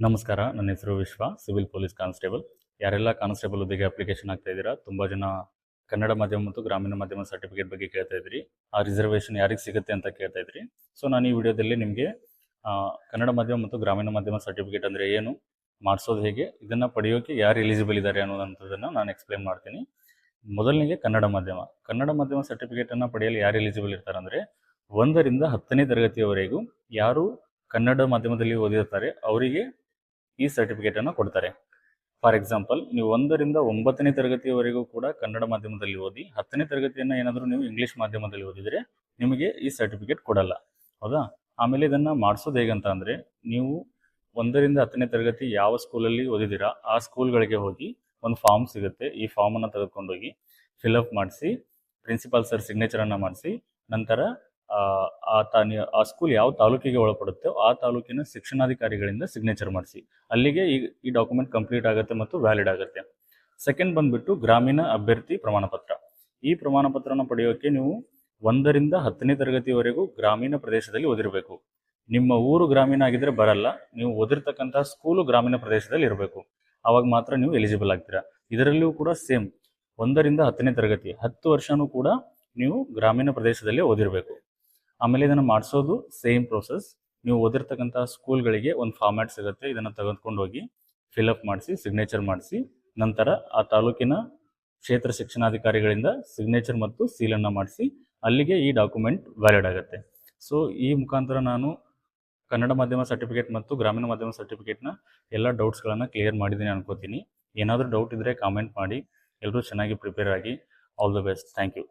ನಮಸ್ಕಾರ, ನನ್ನ ಹೆಸರು ವಿಶ್ವ, ಸಿವಿಲ್ ಪೊಲೀಸ್ ಕಾನ್ಸ್ಟೇಬಲ್. ಯಾರೆಲ್ಲ ಕಾನ್ಸ್ಟೇಬಲ್ ಹುದ್ದೆಗೆ ಅಪ್ಲಿಕೇಶನ್ ಆಗ್ತಾ ಇದ್ದೀರಾ, ತುಂಬ ಜನ ಕನ್ನಡ ಮಾಧ್ಯಮ ಮತ್ತು ಗ್ರಾಮೀಣ ಮಾಧ್ಯಮ ಸರ್ಟಿಫಿಕೇಟ್ ಬಗ್ಗೆ ಕೇಳ್ತಾ ಇದ್ರಿ. ಆ ರಿಸರ್ವೇಷನ್ ಯಾರಿಗೆ ಸಿಗುತ್ತೆ ಅಂತ ಕೇಳ್ತಾ ಇದ್ರಿ. ಸೊ ನಾನು ಈ ವಿಡಿಯೋದಲ್ಲಿ ನಿಮಗೆ ಕನ್ನಡ ಮಾಧ್ಯಮ ಮತ್ತು ಗ್ರಾಮೀಣ ಮಾಧ್ಯಮ ಸರ್ಟಿಫಿಕೇಟ್ ಅಂದರೆ ಏನು, ಮಾಡಿಸೋದು ಹೇಗೆ, ಇದನ್ನು ಪಡೆಯೋಕೆ ಯಾರು ಎಲಿಜಿಬಲ್ ಇದ್ದಾರೆ ಅನ್ನೋದಂಥದ್ದನ್ನು ನಾನು ಎಕ್ಸ್ಪ್ಲೇನ್ ಮಾಡ್ತೀನಿ. ಮೊದಲನಿಗೆ ಕನ್ನಡ ಮಾಧ್ಯಮ ಸರ್ಟಿಫಿಕೇಟನ್ನು ಪಡೆಯಲು ಯಾರು ಎಲಿಜಿಬಲ್ ಇರ್ತಾರೆ ಅಂದರೆ 1ರಿಂದ 10ನೇ ತರಗತಿಯವರೆಗೂ ಯಾರು ಕನ್ನಡ ಮಾಧ್ಯಮದಲ್ಲಿ ಓದಿರ್ತಾರೆ ಅವರಿಗೆ ಈ ಸರ್ಟಿಫಿಕೇಟನ್ನು ಕೊಡ್ತಾರೆ. ಫಾರ್ ಎಕ್ಸಾಂಪಲ್, ನೀವು 1ರಿಂದ 9ನೇ ತರಗತಿಯವರೆಗೂ ಕೂಡ ಕನ್ನಡ ಮಾಧ್ಯಮದಲ್ಲಿ ಓದಿ 10ನೇ ತರಗತಿಯನ್ನು ಏನಾದರೂ ನೀವು ಇಂಗ್ಲೀಷ್ ಮಾಧ್ಯಮದಲ್ಲಿ ಓದಿದರೆ ನಿಮಗೆ ಈ ಸರ್ಟಿಫಿಕೇಟ್ ಕೊಡಲ್ಲ, ಹೌದಾ? ಆಮೇಲೆ ಇದನ್ನು ಮಾಡಿಸೋದು ಹೇಗಂತ ಅಂದರೆ, ನೀವು 1ರಿಂದ 10ನೇ ತರಗತಿ ಯಾವ ಸ್ಕೂಲಲ್ಲಿ ಓದಿದ್ದೀರಾ ಆ ಸ್ಕೂಲ್ಗಳಿಗೆ ಹೋಗಿ ಒಂದು ಫಾರ್ಮ್ ಸಿಗುತ್ತೆ. ಈ ಫಾರ್ಮನ್ನು ತೆಗೆದುಕೊಂಡೋಗಿ ಫಿಲಪ್ ಮಾಡಿಸಿ, ಪ್ರಿನ್ಸಿಪಾಲ್ ಸರ್ ಸಿಗ್ನೇಚರನ್ನು ಮಾಡಿಸಿ, ನಂತರ ಆ ಸ್ಕೂಲ್ ಯಾವ ತಾಲೂಕಿಗೆ ಒಳಪಡುತ್ತೋ ಆ ತಾಲೂಕಿನ ಶಿಕ್ಷಣಾಧಿಕಾರಿಗಳಿಂದ ಸಿಗ್ನೇಚರ್ ಮಾಡಿಸಿ. ಅಲ್ಲಿಗೆ ಈ ಡಾಕ್ಯುಮೆಂಟ್ ಕಂಪ್ಲೀಟ್ ಆಗುತ್ತೆ ಮತ್ತು ವ್ಯಾಲಿಡ್ ಆಗುತ್ತೆ. ಸೆಕೆಂಡ್ ಬಂದುಬಿಟ್ಟು ಗ್ರಾಮೀಣ ಅಭ್ಯರ್ಥಿ ಪ್ರಮಾಣಪತ್ರ. ಈ ಪ್ರಮಾಣಪತ್ರನ ಪಡೆಯೋಕ್ಕೆ ನೀವು 1ರಿಂದ 10ನೇ ತರಗತಿವರೆಗೂ ಗ್ರಾಮೀಣ ಪ್ರದೇಶದಲ್ಲಿ ಓದಿರಬೇಕು. ನಿಮ್ಮ ಊರು ಗ್ರಾಮೀಣ ಆಗಿದ್ರೆ ಬರಲ್ಲ, ನೀವು ಓದಿರ್ತಕ್ಕಂಥ ಸ್ಕೂಲು ಗ್ರಾಮೀಣ ಪ್ರದೇಶದಲ್ಲಿ ಇರಬೇಕು. ಆವಾಗ ಮಾತ್ರ ನೀವು ಎಲಿಜಿಬಲ್ ಆಗ್ತೀರಾ. ಇದರಲ್ಲಿಯೂ ಕೂಡ ಸೇಮ್ 1ರಿಂದ 10ನೇ ತರಗತಿ 10 ವರ್ಷನೂ ಕೂಡ ನೀವು ಗ್ರಾಮೀಣ ಪ್ರದೇಶದಲ್ಲಿ ಓದಿರಬೇಕು. ಆಮೇಲೆ ಇದನ್ನು ಮಾಡಿಸೋದು ಸೇಮ್ ಪ್ರೋಸೆಸ್. ನೀವು ಓದಿರ್ತಕ್ಕಂಥ ಸ್ಕೂಲ್ಗಳಿಗೆ ಒಂದು ಫಾರ್ಮ್ಯಾಟ್ ಸಿಗುತ್ತೆ, ಇದನ್ನು ತೆಗೆದುಕೊಂಡು ಹೋಗಿ ಫಿಲಪ್ ಮಾಡಿಸಿ, ಸಿಗ್ನೇಚರ್ ಮಾಡಿಸಿ, ನಂತರ ಆ ತಾಲೂಕಿನ ಕ್ಷೇತ್ರ ಶಿಕ್ಷಣಾಧಿಕಾರಿಗಳಿಂದ ಸಿಗ್ನೇಚರ್ ಮತ್ತು ಸೀಲನ್ನು ಮಾಡಿಸಿ, ಅಲ್ಲಿಗೆ ಈ ಡಾಕ್ಯುಮೆಂಟ್ ವ್ಯಾಲಿಡ್ ಆಗುತ್ತೆ. ಸೊ ಈ ಮುಖಾಂತರ ನಾನು ಕನ್ನಡ ಮಾಧ್ಯಮ ಸರ್ಟಿಫಿಕೇಟ್ ಮತ್ತು ಗ್ರಾಮೀಣ ಮಾಧ್ಯಮ ಸರ್ಟಿಫಿಕೇಟ್ನ ಎಲ್ಲ ಡೌಟ್ಸ್ಗಳನ್ನು ಕ್ಲಿಯರ್ ಮಾಡಿದ್ದೀನಿ ಅನ್ಕೋತೀನಿ. ಏನಾದರೂ ಡೌಟ್ ಇದ್ದರೆ ಕಾಮೆಂಟ್ ಮಾಡಿ. ಎಲ್ಲರೂ ಚೆನ್ನಾಗಿ ಪ್ರಿಪೇರ್ ಆಗಿ. All the best. Thank you.